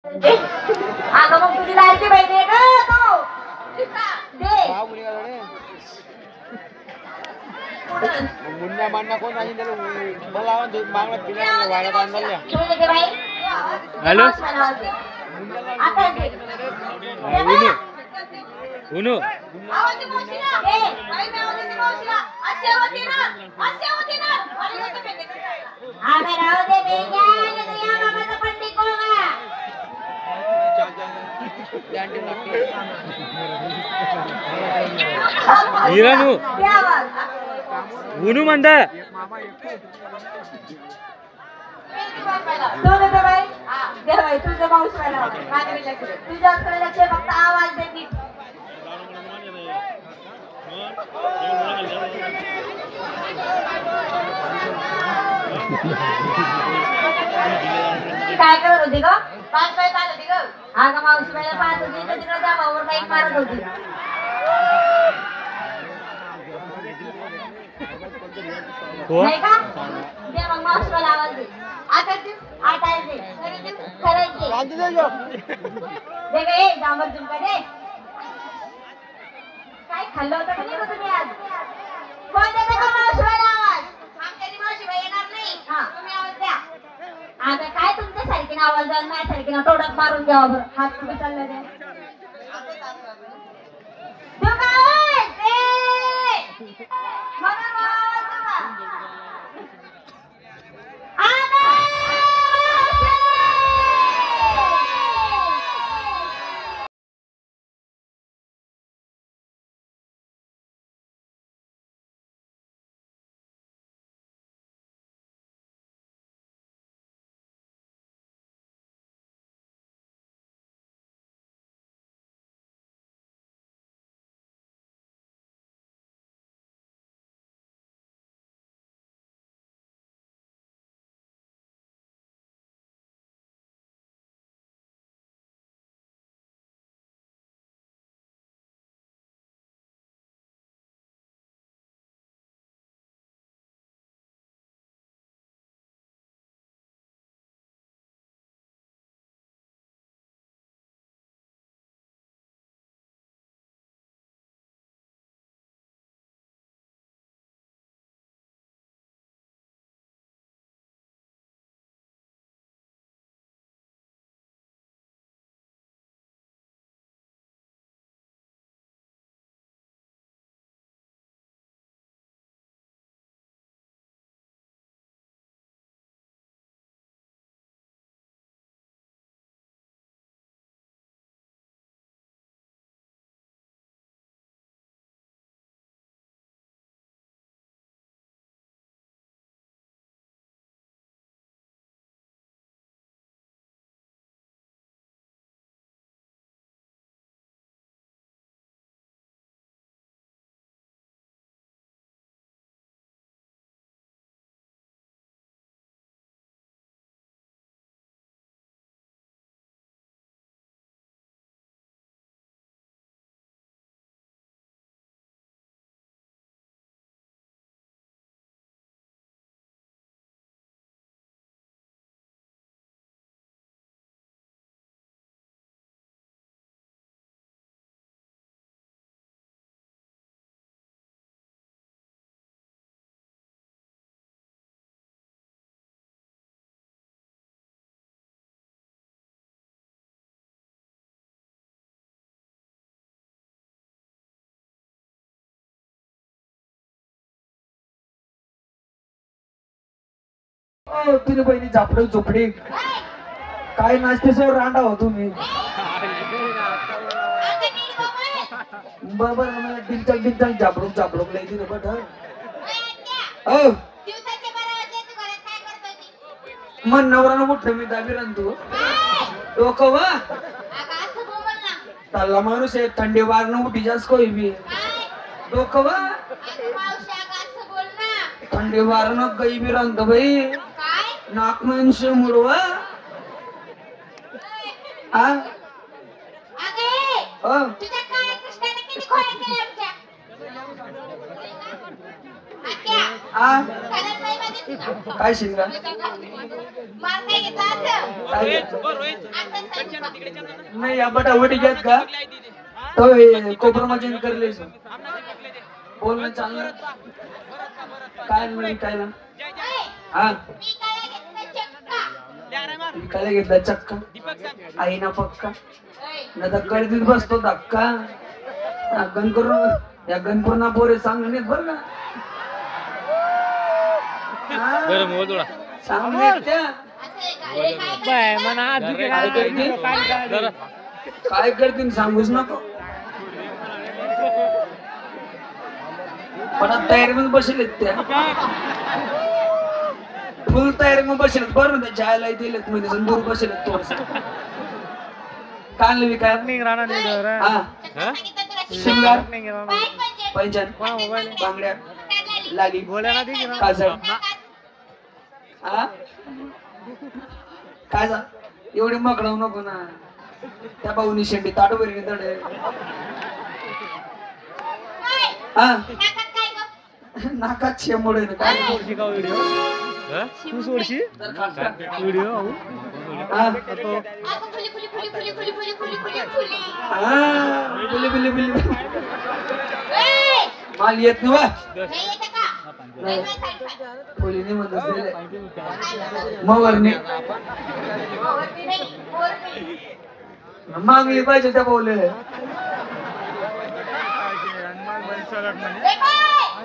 अगं मग तुझी लाडकी बहीण आहे का तो? दे. मुन्ना मान्ना कोण आहे त्याला बोलावा मागला पिला वाड्यात आणल्या. ठेवून दे बाई. हॅलो आता दे. उनु आवाज दे मावशीला. दे. बाई मी आवाज दे मावशीला. असे होते ना. असे होते ना. अरे होते पेटे. आम्ही राहू दे बेग्या. नाही या बाबाचा पंडित कोणा. हिरानू दे आवाज. उनु म्हणता तू दे बाई. दे बाई तुझं मावशी मला. तुझ्याकडे लक्ष फक्त आवाज दे नीट. काय करत होती ग? पाच पाय पाहत होती ग? हा का मावशी बाईला पाहत होती तर तिकडे त्या भाऊवर बाईक मारत होती. नाही का? दे मग मावशी बाईला आवाज दे. आता दे. आता दे. खरंच दे. दे ग ए डांबर झुमका दे. काय खाल्लं होतं का नाही ग तुम्ही आज? कोण देतं का मावशी बाईला आवाज? आमच्यानी मावशी बाई येणार नाही. हा तुम्ही आवाज द्या. आता काय तुमच्या सारखी आवाज द्या माझ्या सारखी तोंडात मारून द्यावा बरं. हात कुठे चालला द्या. देऊ का आवाज? दे. मला आवाज दे. तिने बहिणी झापड झोपडी काय नाचतेसवर रांडा हो तुम्ही बरोबर डिंचक डिंचक झापडूक झापडूक लई तिने बट मन नवरानं उठलं मी दाबी रांधतो डोकं वा चालला माणूस आहे थंडी वारनं उठी जास्त कोई बी डोकं वा थंडी वारनं गई बी रांधत बाई नाक माणसे मुडवा मध्ये तुझा. काय शिंगा मार काय घेतला असं? काय आता सांग. नाही या बटावटी घेत का तो कोपर मजन करले बोलणं चाललं काय नाही काय ना हा मी काय घेतलं चक्का. विकायला घेतला चक्का आई ना पक्का ओय, न तर कळतीत बसतो धक्का गण करून या गणपूर्णा पोरे चांगले नाहीत बरं का हा, चांगले आहेत त्या असं आहे का? हे काय काय करतील काय करतील सांगूच नको पण आता तयारीमध्ये बसलेत त्या फुल तयारीमध्ये बसलेत बरं ना जायला दिलेत म्हणजे दूर बसलेत थोडस काढले विकाय हा सांगितलं तुला शिंगार पैंजण, पैंजण बांगड्या लाली, लाली काजळ हा काय जा एवढी मकडाव नको ना त्या भाऊनी शेंडी ताटोबरी तडे हा नाकात काय गं? नाकात शेंबोड आहे ना काय तू सोडशी तर खास का? व्हिडिओ हा अगं फुली फुली फुली फुली फुली फुली फुली फुली फुली. हा बिली बिली बिली ओय, माल येत नाही वा नाही येतं का? नाही, नाही, साईड, साईड. खोलीने म्हणत दिले काय झालं? मवरने वरती नाही, वरती. मागली पाहिजे त्या बोलले ए, बाय.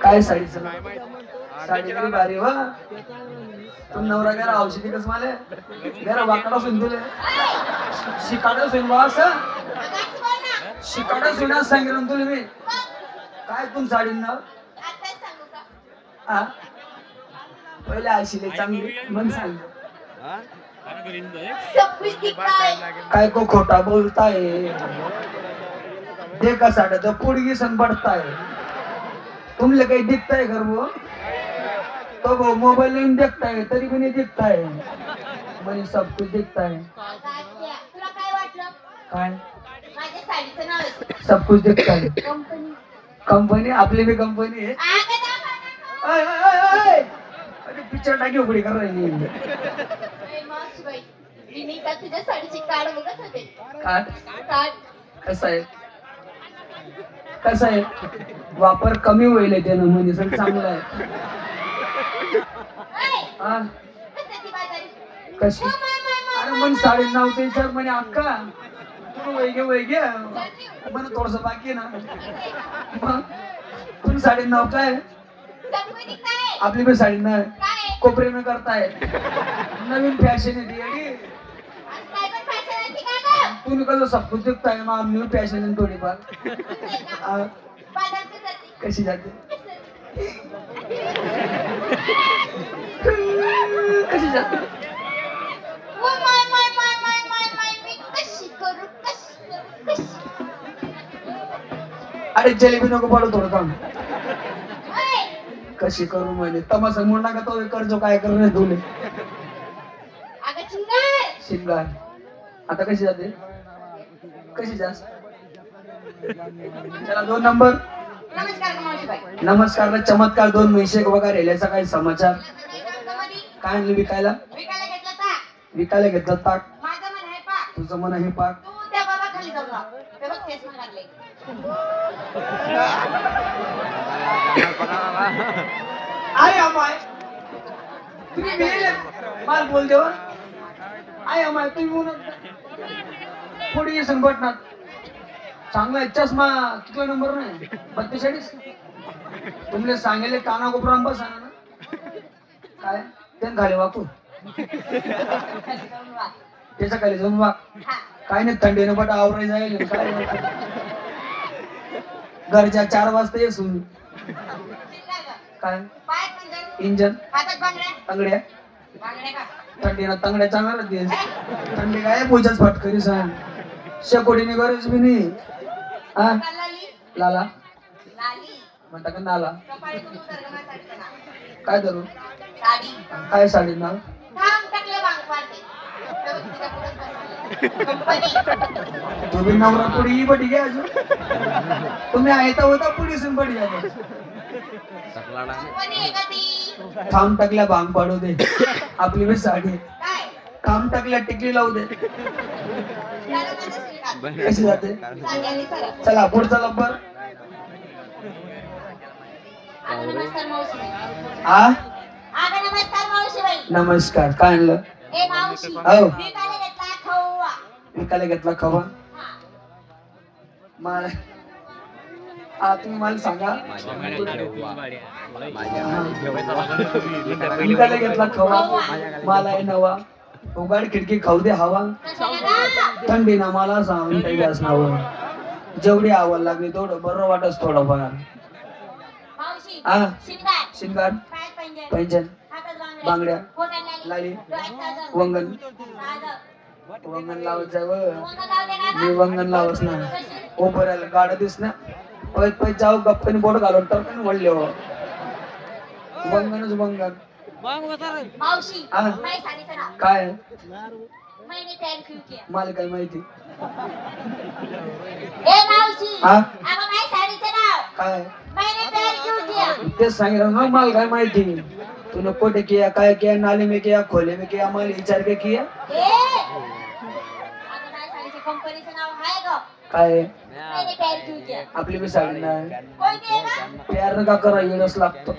काय साडीचं साडी तरी भारी वा तू नवरा गेला औषधी कस माले गेला वाकडा सुन तुले शिकाडा सुन वा असं अगं असं बोल ना. शिकाडा सुना सांगितलं तुले मी काय तुम साडी नाव आताच सांगू का? हा पहिले आशिले चांगली मन सांग सब कुछ दिखता है. काय को खोटा बोलताय देखा साड्या तर पुडगी सन पडताय तुमले काही दिखताय घर वो तो वो मोबाईल में देखता है तरी भी नहीं दिखता है म्हणे सब कुछ दिखता है अगं आत्या, तुला काय वाटलं? काय माझ्या साडीचं नाव आहे सब कुछ दिखता है कंपनी. कंपनी आपली भी कंपनी है अगं दाखव, आय, आय, आय, आय. अरे पिक्चर टाकी उघडी कर रही दाखव. ए, मावशीबाई, मी नाही का तुझ्या साडीची काढ बघत होते. काय काढ. कसं आहे कसं आहे वापर कमी होईल त्यानं म्हणजे सर चांगलं आहे ओय, हा कशाची बाजारी? कशी ओ, माय, माय, माय, अरे माय. मन 9:30 ते 4 म्हणे अक्का तू वैगे म्हणे थोडस बाकी आहे ना मग तुम 9:30 काय सब कुछ दिखता है. आपली पण 9:30 काय? कोपरे में करताय नवीन फॅशन आहे ती आणि आज काय पण फॅशन आहे का गं? तुम्ही कसं सब कुछ दिखता है मग आम्ही फॅशन आहे थोडीफार असं आहे का? आ, बाजार कशाची? कशी जाते कशाची? कशी जाते ओ, माय, माय, माय, माय, माय, माय, मी कशी करू, कशी करू, कशी? अरे जलेबी नको पाडू थोडं काम ओय, कशी करू म्हणजे तमाशा म्हणला का तो करजो काय करू धुले अगं चिंगार. शिंगार आता कशी जाते कशी जास चला 2 नंबर नमस्कार गं मावशीबाई. नमस्कार चमत्कार 2 म्हैसे बघा रेल्याचा काय समाचार मध्ये काय आणलं विकायला विकायला घेतला ताक. विकायला घेतलं ताक माझं मन आहे पाक. तुझं मन आहे पाक तू त्या बाबा खाली जाऊन राह. ते बघ तेच म्हणून लागले. आय अमाय तुम्ही मेले माल बोल देवा आय अमाय तुम्ही म्हणून पुढे संघटनात चांगला आहे चष्मा किती नंबर नाही 42 तुमले सांगेले काना कोपराम बस आहे ना काय ते घाले वाकून खाली जाऊन राह. त्याच्या खाली जाऊन वाक हा. काय नाही थंडीने बट आवराय जाईल काय घरच्या 4 वाजता ये सुन चिंगार गं. काय पायात पंजन, इंजन हातात बांगड्या. तंगड्या बांगड्या का? थंडीनं तंगड्या चांगला दिस थंडी काय पूजाच फटकरी सांग शेकोडीने गरज बी नाही हा लाली, लाला लाली. म्हणता का नाला कपाळी कुठून तर गं साडीचं नाव. काय करू साडी. काय साडी नाव थांब टाकलं बांग पाडते. ते बघ तिच्या पुढंच बसवलंय. कंपनी. तुम्ही नवरा पुढे बटी घ्या अजून तुम्ही आहे तर होता पुढे सुन बटी घ्या कंपनी आहे का ती? काम टाकल्या भांग पाडू दे आपली बी साडी काय? काम टाकल्या टिकली लावू दे त्याला माझं श्रीकांत. कशी जाते सांगायला सरळ. चला पुढचा नंबर आता नमस्कार मावशीबाई. हा आता नमस्कार मावशीबाई. नमस्कार काय आणलं ए मावशी, हो. मी काय घेतला खवा. विकायला घेतला खवा हा. मला तुम्ही मला सांगा विकायला घेतला खवा मला आहे नवा उघाड खिडकी खाऊ दे हवा कशाला का? थंडी ना मला सांग त्याच्याच नाव जेवढी आवड लागली तेवढं बरं वाटच थोडं बघा मावशी, हा. शिंगार, शिंगार पायात पैंजण, पैंजण हातात बांगड्या, बोटात लाली, डोळ्यात काजळ, वंगण काजळ. वंगण लावत जावं वंगण लावते का मी गं? वंगण लावच ना कशी? ओपरायला गाड दिस ना पैत पैत जाऊ गप्पाने बोट घालून टपकन वळले हो वंगणच वंगण मावशी, हा. माझ्या साडीचं नाव. काय मैंने प्यार क्यों किया? मला काय माहिती ए मावशी, हा. अगं माझ्या साडीचं नाव. काय मैंने प्यार क्यों किया? तेच सांगितलं ना मला काय माहिती तूने कोटे किया काय किया नाले में किया खोले में किया मला विचार के किया ए, अगं माझ्या साडीच्या कंपनीचं नाव आहे गं. काय मैंने प्यार क्यों किया? आपली बी साडी नाही कोणती आहे ना? प्यार नका करा येणच लागतो ए,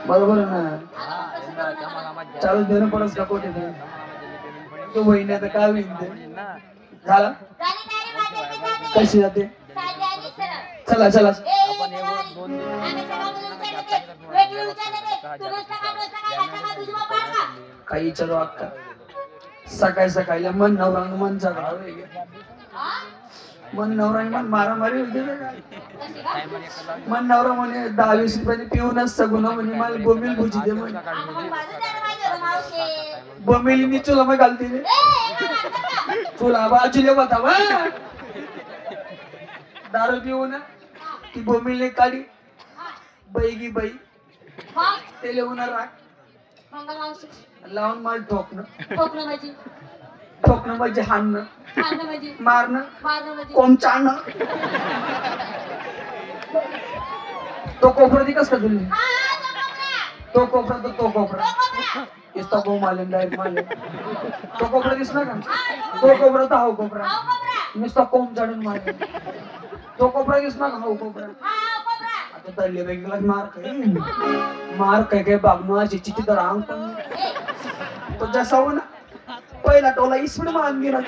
बरोबर ना अगं मग कसं करू नका? चालू देणं पडस का कोटे ते तो बहिणी आता काय होईल ते झाला गाणी तयारी माझ्या इथे जाते. कशी जाते साधी आणि सरळ. चला चला ए, तयारी. आम्ही सगळं मुलं विचारलं ते. वेगळी विचारलं ते. तू नुसतं काय घातला का? तुझी बाबा आहे का? काही विचारू अक्का सकाळी सकाळी मन नवरा मन जगडा हा? मन नवरा मन मारामारी होते कशी का? मन नवरा म्हणे 10-20 रुपयाने पिऊनच सगुन म्हणे मला बोमिल भुजी दे म्हणे अगं मग माझं त्याला माहिती होतं मावशी. बोमिली चुला मग घालते रे. ए, एका घातलं का? चुला बाजूले बतावा दारू पिऊन ती बोमिली काढी हा. बैगी बाई मग? ते लिहून राख मंगल मावशी. लावून मला ठोकणं ठोकणं म्हणजे? ठोकणं म्हणजे हाणणं मारणं म्हणजे? मारणं मारणं म्हणजे? कोमचाणं तो कोपरा दिकस का तुम्ही हा, हा, तो कोपरा. तो कोपरा तर तो कोपरा तो कोपरा. इसका गो मालेन डायरेक्ट माले तो कोपरा दिसला का हा, तो कोपरा तर हा कोपरा हा, कोपरा. नुसता कोंब चढून मारले तो कोपरा दिसला का हा कोपरा हा, कोपरा. आता तळले वेगळा मार काय बागणू अशी चिठी तर अंग ए, तो जसा हो ना पहिला टोला इसमें मान गेला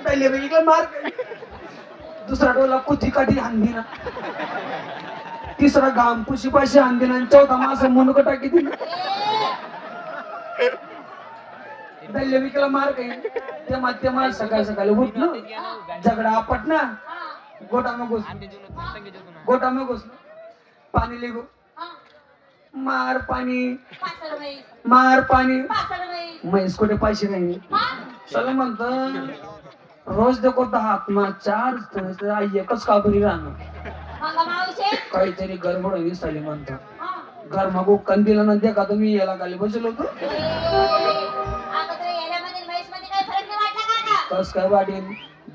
तळले वेगळा मार काय दुसरा टोला कुथी काठी हांदी ना तिसरा घाम पुशी पाशी हांदी ना चौथा मासा मुनक टाकी दिला तळले वेगळा मार काय ते माध्यम सकाळी सकाळी उठलं झगडा आपट ना हा, गोटा में घुस गोटा में घुस पानी ले गो हा. मार पाणी पाचशे रुपये. मार पाणी पाचशे रुपये. म्हैस कुठे पैसे नाही मग? चला म्हणत रोज देखो 10 आत्मा 4 तर आई एकच काबरी राहणार मंगल मावशी. काहीतरी गडबड होईल साली म्हणतो हा. घर मागू कंदीला न द्या का तुम्ही याला खाली बसलो होतो ए, अगं तुला याल्यामध्ये म्हैसमध्ये काही फरक नाही वाटला का? कस काय वाटेल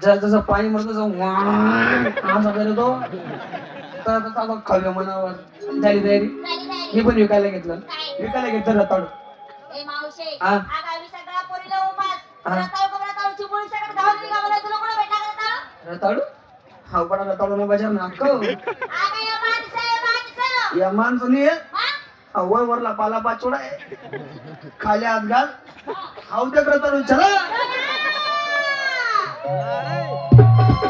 जसं पाणी म्हणतो तसं असा करतो तर आता खाव्या मनावर झाली तयारी झाली तयारी. मी पण विकायला घेतलं काय? विकायला घेतलं रताळू ए मावशी, हा. अगं आम्ही सगळा पोरीला उपास. हा. रताळू कोबरा ताळूची पोळी सगळं गावात निघालं. तुला कोण भेटला का रताळू? रताळू हा बडा रताळू ना बजा ना अगं या माणसं. या माणसाने हा? वय वरला पाला पाचोडा आहे खाली हात घाल हा. हाऊ दे रताळू चला चला.